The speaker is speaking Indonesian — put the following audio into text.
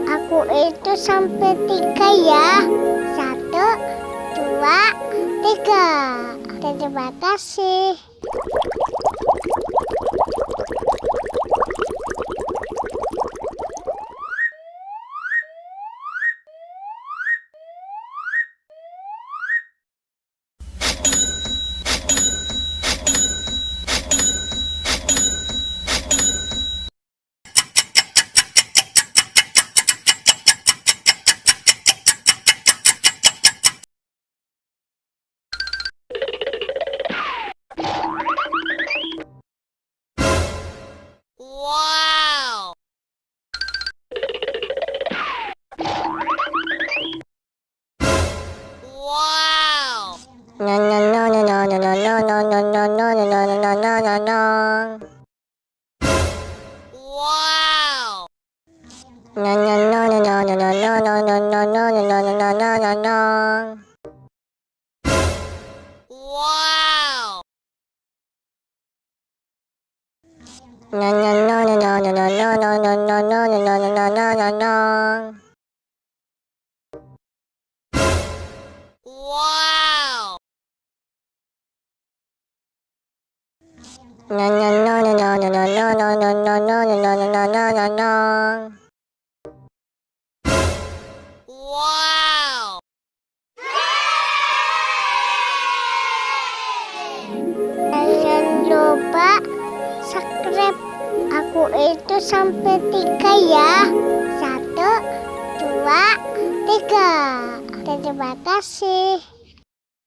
Aku itu sampai 3 ya. 1, 2, 3. Terima kasih. Wow! Wow! No no no no no no no no no no no no no no no no no no. Wow! No no no no no no no no no no no no no no no no no no. Wow! No no no no no no no no no no no no no no no no no. Wow! No no no no no no no no no no no no no no no no no. Wow! Jangan lupa subscribe. Aku itu sampai 3 ya. 1, 2, 3. Terima kasih.